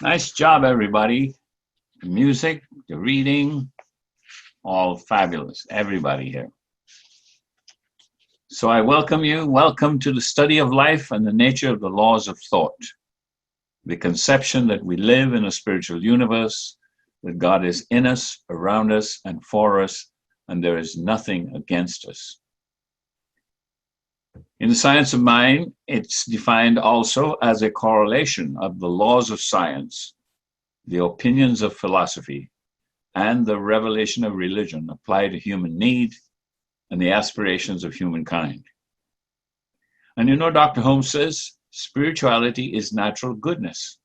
Nice job, everybody. The music, the reading, all fabulous. Everybody here. So I welcome you. Welcome to the study of life and the nature of the laws of thought. The conception that we live in a spiritual universe, that God is in us, around us, and for us, and there is nothing against us. In the science of mind, it's defined also as a correlation of the laws of science, the opinions of philosophy, and the revelation of religion applied to human need and the aspirations of humankind. And you know, Dr. Holmes says spirituality is natural goodness.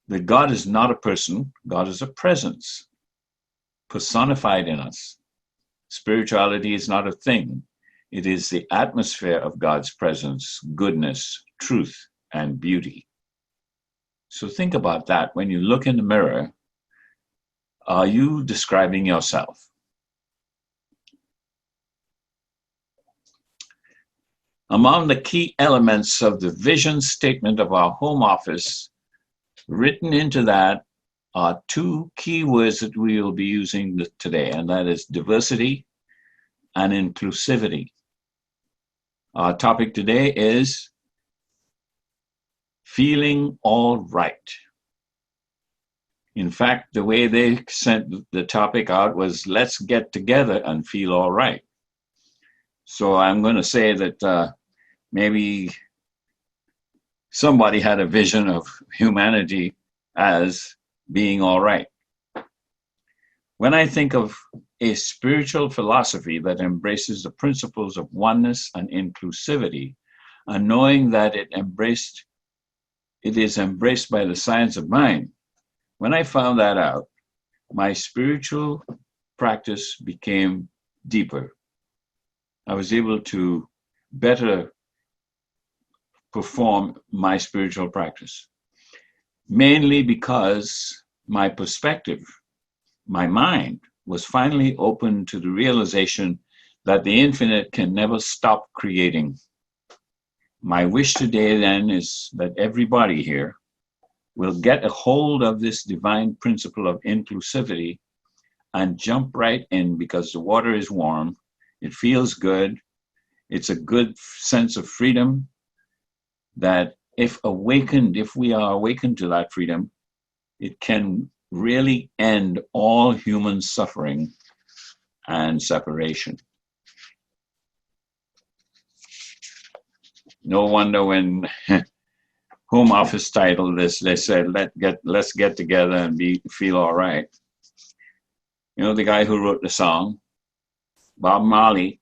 That God is not a person, God is a presence personified in us. Spirituality is not a thing, it is the atmosphere of God's presence, goodness, truth, and beauty. So think about that. When you look in the mirror, are you describing yourself? Among the key elements of the vision statement of our home office, written into that are two key words that we will be using today, and that is diversity and inclusivity. Our topic today is feeling all right. In fact, the way they sent the topic out was let's get together and feel all right. So I'm going to say that maybe somebody had a vision of humanity as being all right. When I think of a spiritual philosophy that embraces the principles of oneness and inclusivity, and knowing that it is embraced by the science of mind, when I found that out, my spiritual practice became deeper. I was able to better perform my spiritual practice, mainly because my perspective, my mind, was finally open to the realization that the infinite can never stop creating. My wish today then is that everybody here will get a hold of this divine principle of inclusivity and jump right in, because the water is warm, it feels good, it's a good sense of freedom that if we are awakened to that freedom, it can really end all human suffering and separation. No wonder when Home Office titled this, they said, let's get together and feel all right. You know, the guy who wrote the song, Bob Marley,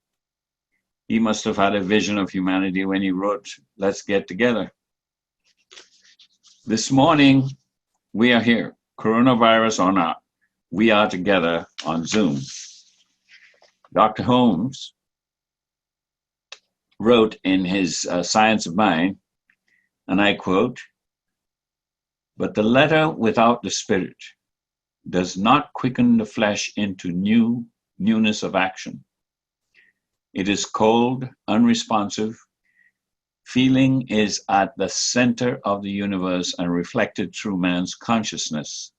he must have had a vision of humanity when he wrote, let's get together. This morning, we are here, coronavirus or not, we are together on Zoom. Dr. Holmes wrote in his Science of Mind, and I quote, "But the letter without the spirit does not quicken the flesh into newness of action. It is cold, unresponsive. Feeling is at the center of the universe and reflected through man's consciousness.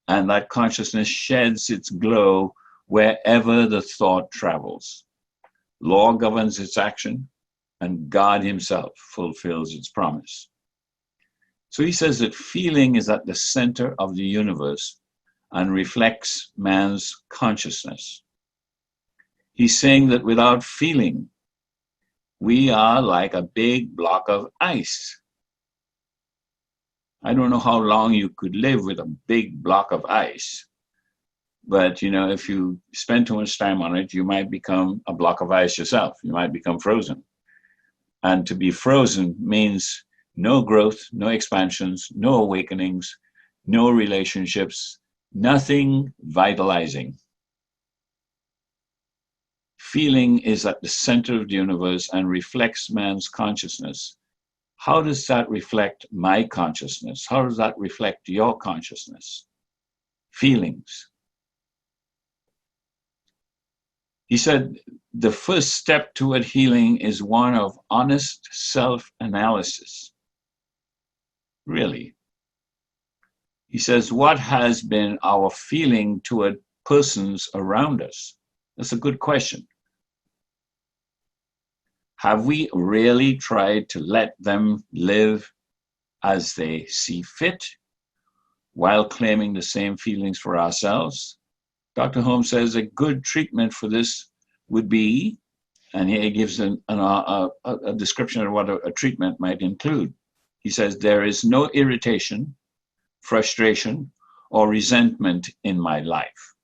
And that consciousness sheds its glow wherever the thought travels. Law governs its action, and God himself fulfills its promise." So he says that feeling is at the center of the universe and reflects man's consciousness. He's saying that without feeling, we are like a big block of ice. I don't know how long you could live with a big block of ice, but you know, if you spend too much time on it, you might become a block of ice yourself. You might become frozen. And to be frozen means no growth, no expansions, no awakenings, no relationships, nothing vitalizing. Feeling is at the center of the universe and reflects man's consciousness. How does that reflect my consciousness? How does that reflect your consciousness? Feelings. He said, the first step toward healing is one of honest self-analysis. Really, He says, what has been our feeling toward persons around us? That's a good question. Have we really tried to let them live as they see fit while claiming the same feelings for ourselves? Dr. Holmes says a good treatment for this would be, and here he gives a description of what a treatment might include. He says, there is no irritation, frustration, or resentment in my life.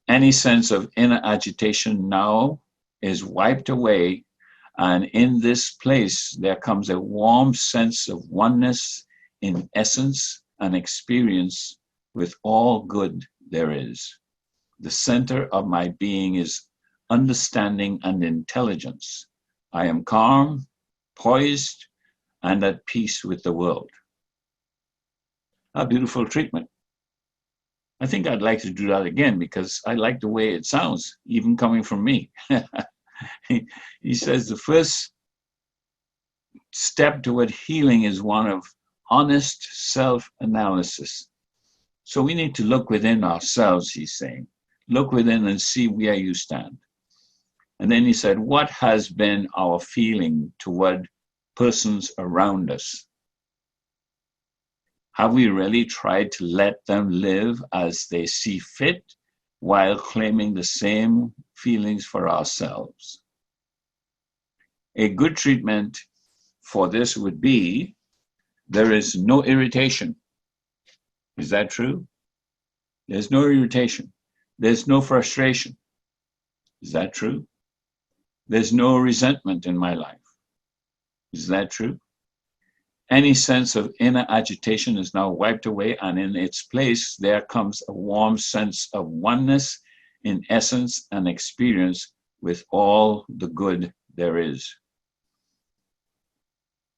Any sense of inner agitation now is wiped away, and in this place there comes a warm sense of oneness in essence and experience with all good there is. The center of my being is understanding and intelligence. I am calm, poised, and at peace with the world. A beautiful treatment. I think I'd like to do that again because I like the way it sounds, even coming from me. He says the first step toward healing is one of honest self-analysis. So we need to look within ourselves, he's saying. Look within and see where you stand. And then he said, what has been our feeling toward persons around us? Have we really tried to let them live as they see fit while claiming the same feelings for ourselves? A good treatment for this would be, there is no irritation. Is that true? There's no irritation. There's no frustration. Is that true? There's no resentment in my life. Is that true? Any sense of inner agitation is now wiped away, and in its place, there comes a warm sense of oneness in essence and experience with all the good there is.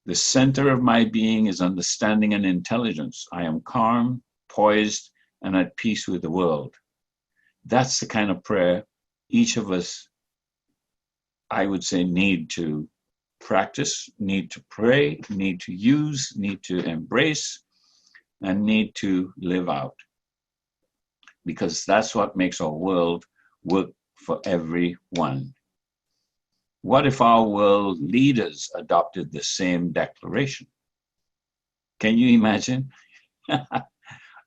The center of my being is understanding and intelligence. I am calm, poised, and at peace with the world. That's the kind of prayer each of us, I would say, need to practice, need to pray, need to use, need to embrace, and need to live out. Because that's what makes our world work for everyone. What if our world leaders adopted the same declaration? Can you imagine?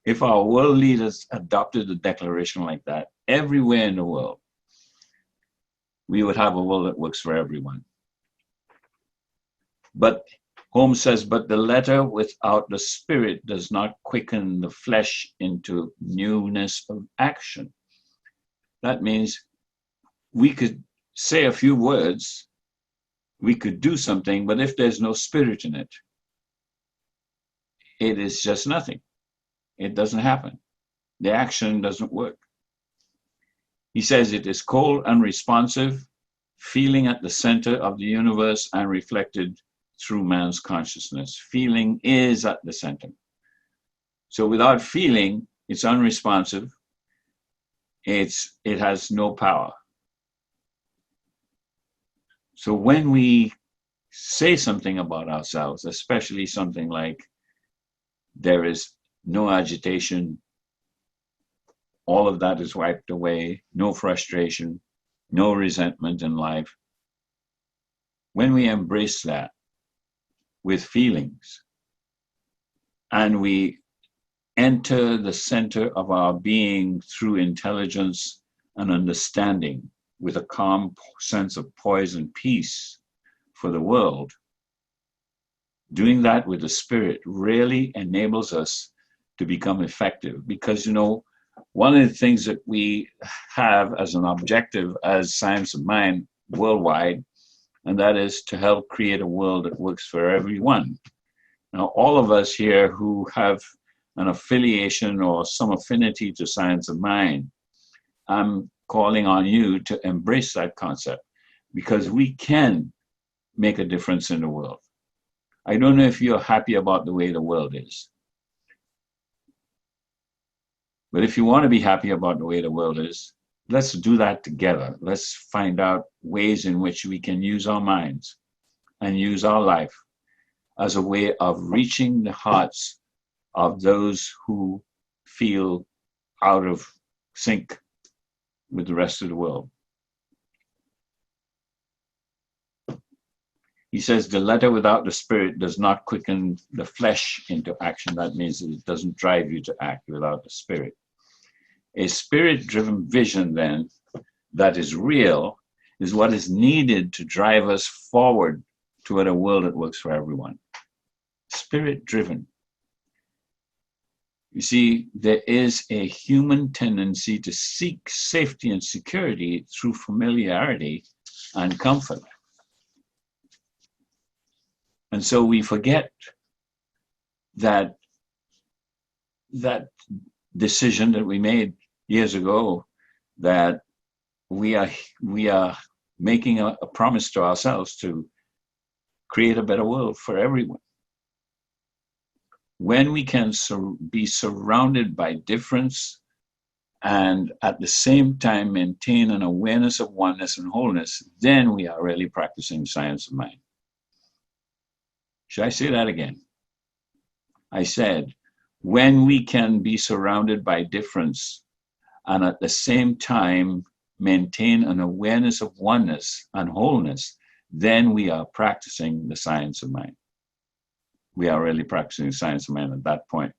If our world leaders adopted a declaration like that everywhere in the world, we would have a world that works for everyone. But Holmes says, but the letter without the spirit does not quicken the flesh into newness of action. That means we could say a few words, we could do something, but if there's no spirit in it, it is just nothing. It doesn't happen. The action doesn't work. He says it is cold, unresponsive, feeling at the center of the universe and reflected through man's consciousness. Feeling is at the center. So without feeling, it's unresponsive. It has no power. So when we say something about ourselves, especially something like there is no agitation, all of that is wiped away, no frustration, no resentment in life. When we embrace that with feelings and we enter the center of our being through intelligence and understanding with a calm sense of poise and peace for the world, doing that with the spirit really enables us to become effective. Because, one of the things that we have as an objective as Science of Mind worldwide, and that is to help create a world that works for everyone. Now, all of us here who have an affiliation or some affinity to Science of Mind, I'm calling on you to embrace that concept, because we can make a difference in the world. I don't know if you're happy about the way the world is. But if you want to be happy about the way the world is, let's do that together. Let's find out ways in which we can use our minds and use our life as a way of reaching the hearts of those who feel out of sync with the rest of the world. He says the letter without the spirit does not quicken the flesh into action. That means that it doesn't drive you to act without the spirit. A spirit-driven vision, then, that is real, is what is needed to drive us forward toward a world that works for everyone. Spirit-driven. You see, there is a human tendency to seek safety and security through familiarity and comfort. And so we forget that decision that we made years ago, that we are making a promise to ourselves to create a better world for everyone. When we can be surrounded by difference and at the same time maintain an awareness of oneness and wholeness, then we are really practicing science of mind. Should I say that again? I said, when we can be surrounded by difference and at the same time maintain an awareness of oneness and wholeness, then we are practicing the science of mind. We are really practicing science of mind at that point.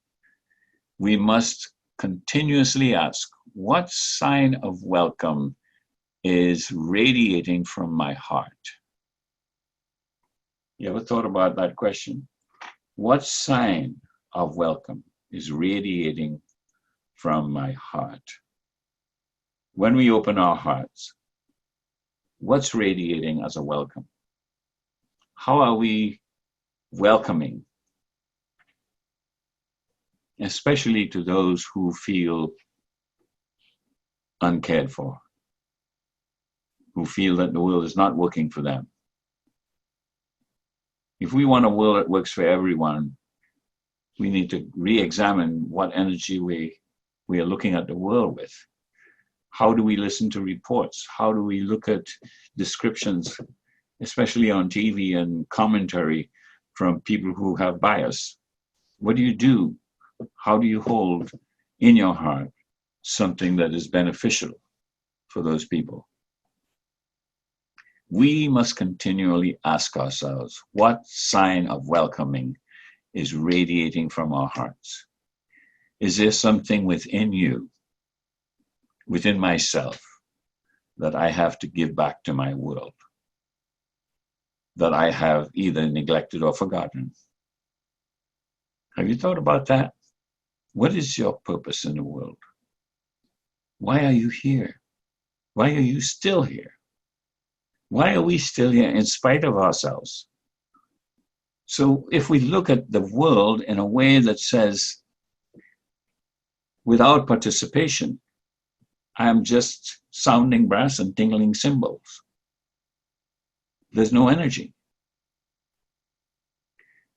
We must continuously ask, what sign of welcome is radiating from my heart? You ever thought about that question? What sign of welcome is radiating from my heart? When we open our hearts, what's radiating as a welcome? How are we welcoming, especially to those who feel uncared for, who feel that the world is not working for them? If we want a world that works for everyone, we need to re-examine what energy we are looking at the world with. How do we listen to reports? How do we look at descriptions, especially on TV and commentary from people who have bias? What do you do? How do you hold in your heart something that is beneficial for those people? We must continually ask ourselves, what sign of welcoming is radiating from our hearts? Is there something within you, within myself, that I have to give back to my world, that I have either neglected or forgotten? Have you thought about that? What is your purpose in the world? Why are you here? Why are you still here? Why are we still here in spite of ourselves? So if we look at the world in a way that says, without participation, I am just sounding brass and tingling cymbals. There's no energy.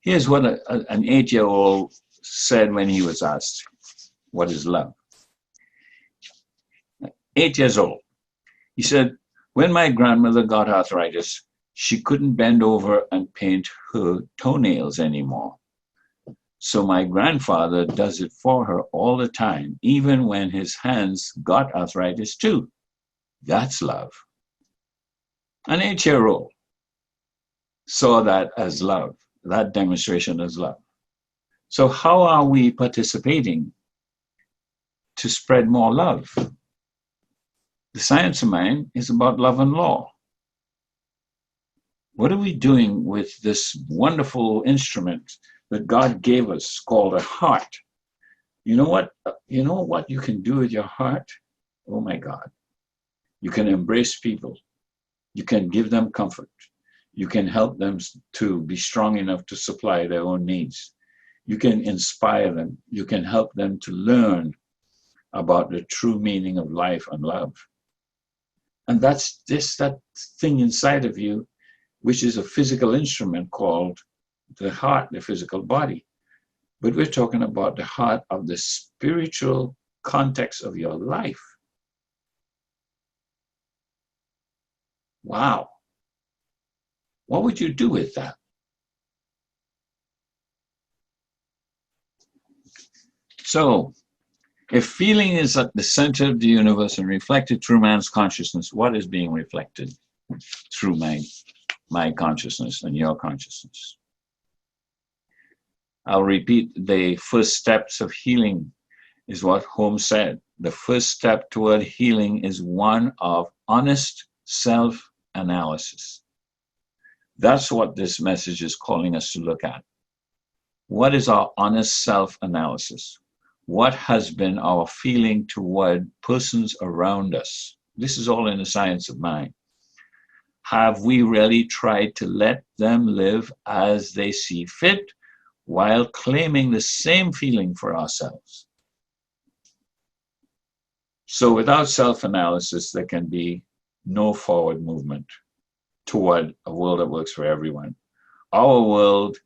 Here's what an 8-year-old said when he was asked, what is love? 8 years old. He said, when my grandmother got arthritis, she couldn't bend over and paint her toenails anymore. So my grandfather does it for her all the time, even when his hands got arthritis too. That's love. An 8-year-old saw that as love, that demonstration as love. So how are we participating to spread more love? The science of mind is about love and law. What are we doing with this wonderful instrument that God gave us called a heart? You know what? You know what you can do with your heart? Oh my God. You can embrace people. You can give them comfort. You can help them to be strong enough to supply their own needs. You can inspire them. You can help them to learn about the true meaning of life and love. And that's that thing inside of you, which is a physical instrument called the heart, the physical body. But we're talking about the heart of the spiritual context of your life. Wow. What would you do with that? So, if feeling is at the center of the universe and reflected through man's consciousness, what is being reflected through my consciousness and your consciousness? I'll repeat, the first steps of healing is what Holmes said. The first step toward healing is one of honest self-analysis. That's what this message is calling us to look at. What is our honest self-analysis? What has been our feeling toward persons around us? This is all in the science of mind. Have we really tried to let them live as they see fit while claiming the same feeling for ourselves? So without self-analysis, there can be no forward movement toward a world that works for everyone. Our world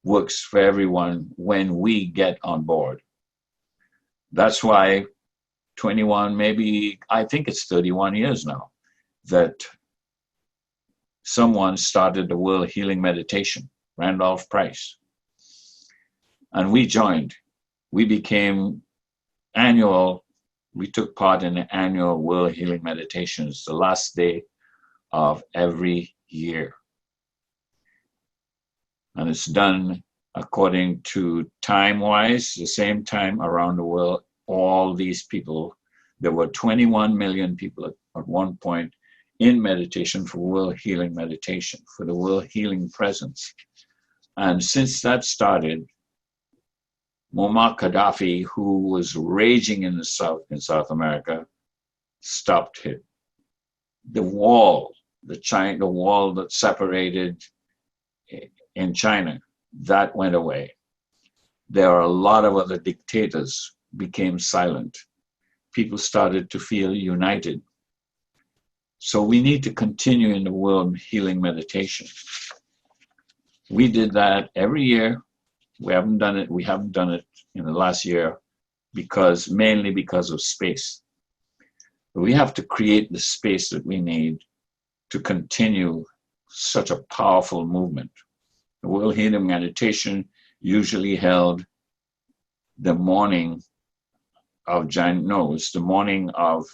works for everyone when we get on board. That's why 21, maybe I think it's 31 years now, that someone started the World Healing Meditation, Randolph Price. And we joined. We became we took part in the annual World Healing Meditations, the last day of every year. And it's done according to time-wise, the same time around the world. All these people, there were 21 million people at one point in meditation for World Healing Meditation, for the World Healing Presence. And since that started, Muammar Gaddafi, who was raging in South America, stopped it. The wall that separated in China, that went away. There are a lot of other dictators became silent. People started to feel united. So we need to continue in the World Healing Meditation. We did that every year. We haven't done it in the last year mainly because of space. We have to create the space that we need to continue such a powerful movement. The World Healing Meditation usually held the morning of it's the morning of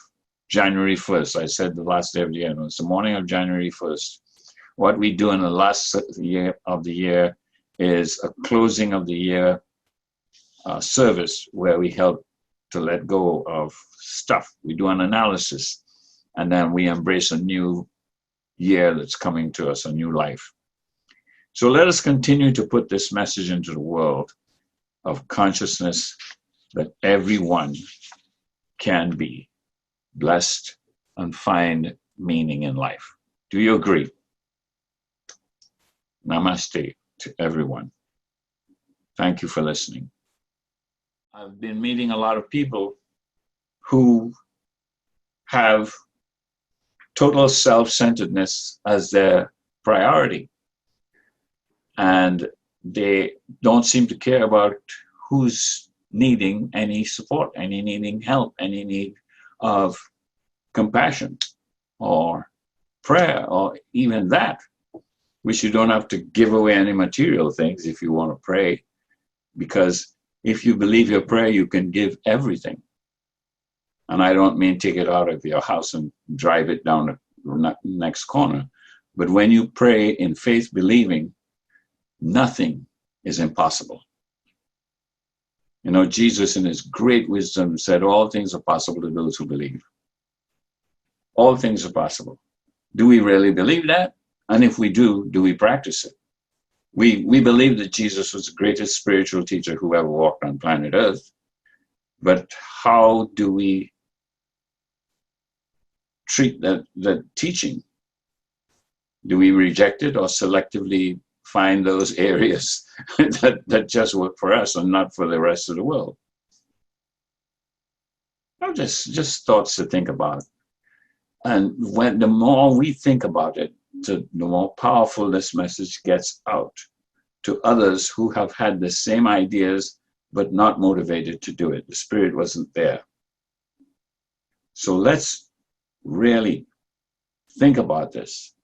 January 1st. I said the last day of the year. No, it's the morning of January 1st. What we do in the last year of the year is a closing of the year service where we help to let go of stuff. We do an analysis, and then we embrace a new year that's coming to us, a new life. So let us continue to put this message into the world of consciousness that everyone can be blessed and find meaning in life. Do you agree? Namaste to everyone. Thank you for listening. I've been meeting a lot of people who have total self-centeredness as their priority. And they don't seem to care about who's needing any support, any needing help, any need of compassion or prayer or even that, which you don't have to give away any material things if you want to pray, because if you believe your prayer, you can give everything. And I don't mean take it out of your house and drive it down the next corner. But when you pray in faith, believing, nothing is impossible. You know, Jesus in his great wisdom said, all things are possible to those who believe. All things are possible. Do we really believe that? And if we do we practice it? We believe that Jesus was the greatest spiritual teacher who ever walked on planet Earth. But how do we treat that teaching? Do we reject it or selectively find those areas that just work for us and not for the rest of the world? No, just thoughts to think about. And when the more we think about it, the more powerful this message gets out to others who have had the same ideas but not motivated to do it. The spirit wasn't there. So let's really think about this.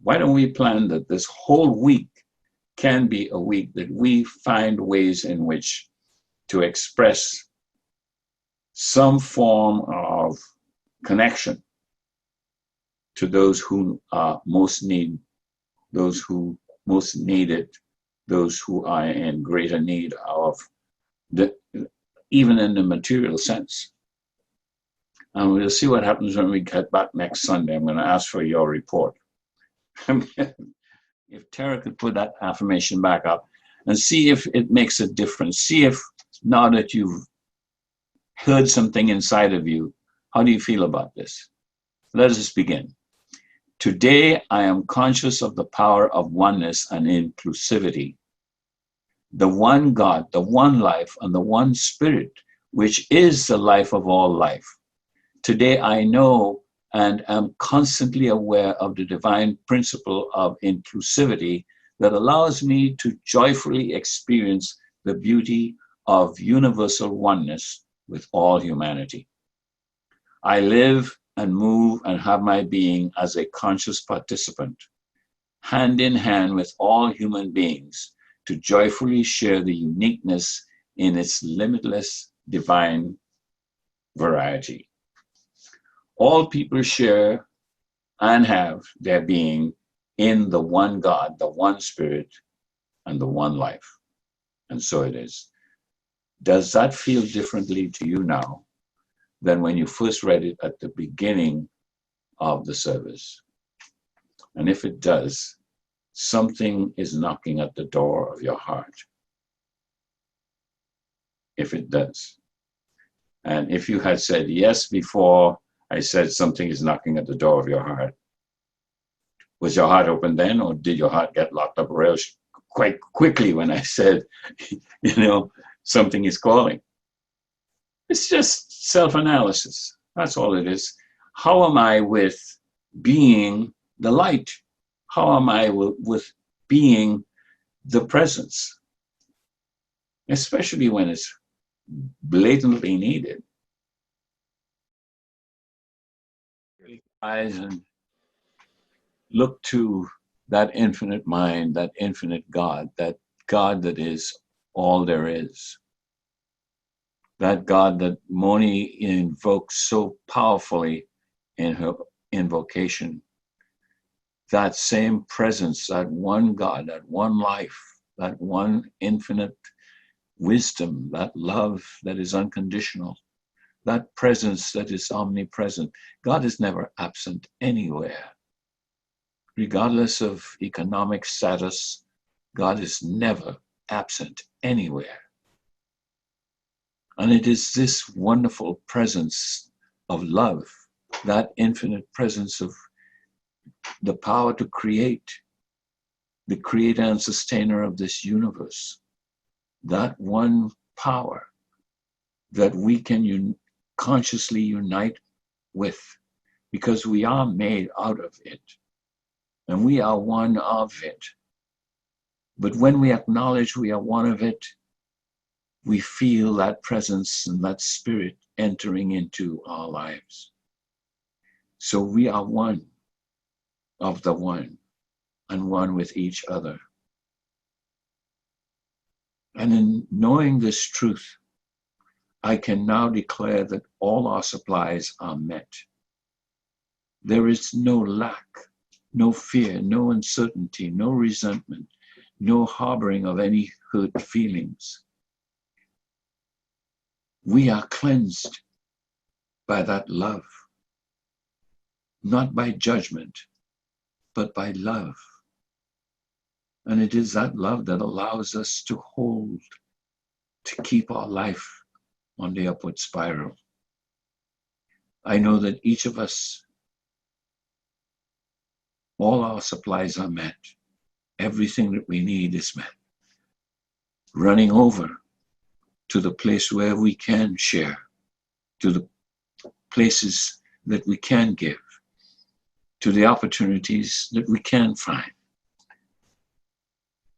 Why don't we plan that this whole week can be a week that we find ways in which to express some form of connection to those who most need, those who most need it, those who are in greater need of the, even in the material sense. And we'll see what happens when we get back next Sunday. I'm going to ask for your report. If Tara could put that affirmation back up and see if it makes a difference. See if now that you've heard something inside of you, how do you feel about this? Let us begin. Today, I am conscious of the power of oneness and inclusivity. The one God, the one life, and the one spirit, which is the life of all life. Today, I know and am constantly aware of the divine principle of inclusivity that allows me to joyfully experience the beauty of universal oneness with all humanity. I live and move and have my being as a conscious participant, hand in hand with all human beings, to joyfully share the uniqueness in its limitless divine variety. All people share and have their being in the one God, the one Spirit, and the one life. And so it is. Does that feel differently to you now than when you first read it at the beginning of the service? And if it does, something is knocking at the door of your heart. If it does. And if you had said yes before I said something is knocking at the door of your heart, was your heart open then, or did your heart get locked up real quite quickly when I said, something is calling? It's just self-analysis. That's all it is. How am I with being the light? How am I with being the presence? Especially when it's blatantly needed. Eyes and look to that infinite mind, that infinite God that is all there is. That God that Moni invokes so powerfully in her invocation. That same presence, that one God, that one life, that one infinite wisdom, that love that is unconditional, that presence that is omnipresent. God is never absent anywhere. Regardless of economic status, God is never absent anywhere. And it is this wonderful presence of love, that infinite presence of the power to create, the creator and sustainer of this universe, that one power that we can consciously unite with, because we are made out of it and we are one of it. But when we acknowledge we are one of it, we feel that presence and that spirit entering into our lives. So we are one of the one and one with each other. And in knowing this truth, I can now declare that all our supplies are met. There is no lack, no fear, no uncertainty, no resentment, no harboring of any hurt feelings. We are cleansed by that love, not by judgment, but by love. And it is that love that allows us to hold, to keep our life on the upward spiral. I know that each of us, all our supplies are met. Everything that we need is met. Running over to the place where we can share, to the places that we can give, to the opportunities that we can find.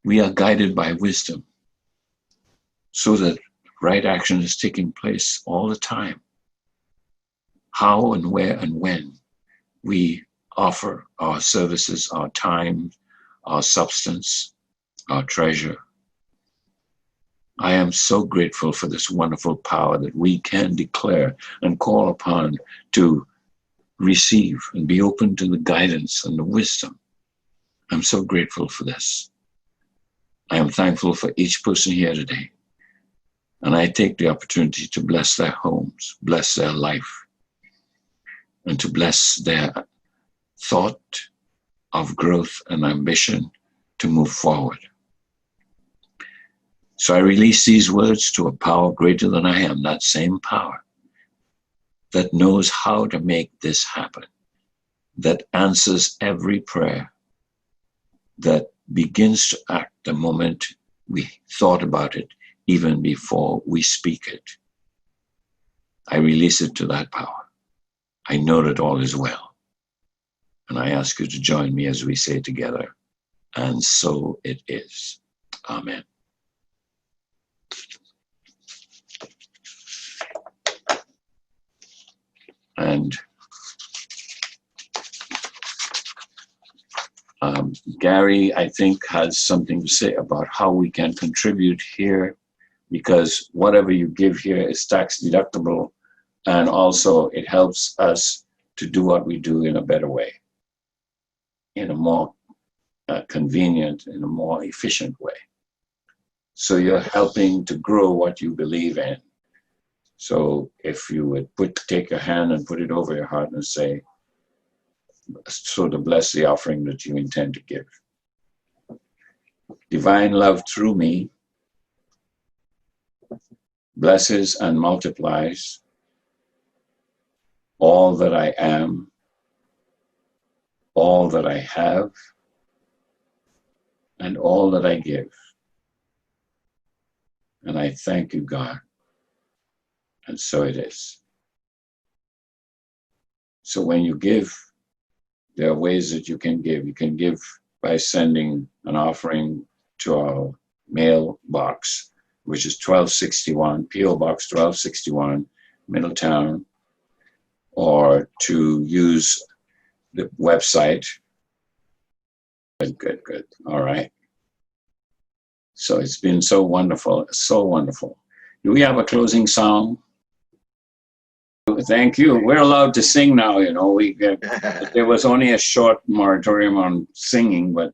We are guided by wisdom so that right action is taking place all the time. How and where and when we offer our services, our time, our substance, our treasure. I am so grateful for this wonderful power that we can declare and call upon to receive and be open to the guidance and the wisdom. I'm so grateful for this. I am thankful for each person here today. And I take the opportunity to bless their homes, bless their life, and to bless their thought of growth and ambition to move forward. So I release these words to a power greater than I am, that same power that knows how to make this happen, that answers every prayer, that begins to act the moment we thought about it, even before we speak it. I release it to that power. I know that all is well. And I ask you to join me as we say together, and so it is. Amen. And Gary, I think, has something to say about how we can contribute here, because whatever you give here is tax deductible, and also it helps us to do what we do in a better way, in a more convenient, in a more efficient way. So you're helping to grow what you believe in. So if you would take your hand and put it over your heart and say, so to bless the offering that you intend to give. Divine love through me blesses and multiplies all that I am, all that I have, and all that I give. And I thank you, God. And so it is. So when you give, there are ways that you can give. You can give by sending an offering to our mailbox, which is 1261, P.O. Box 1261, Middletown, or to use the website. Good. All right. So it's been so wonderful, so wonderful. Do we have a closing song? Thank you. We're allowed to sing now, you know. There was only a short moratorium on singing, but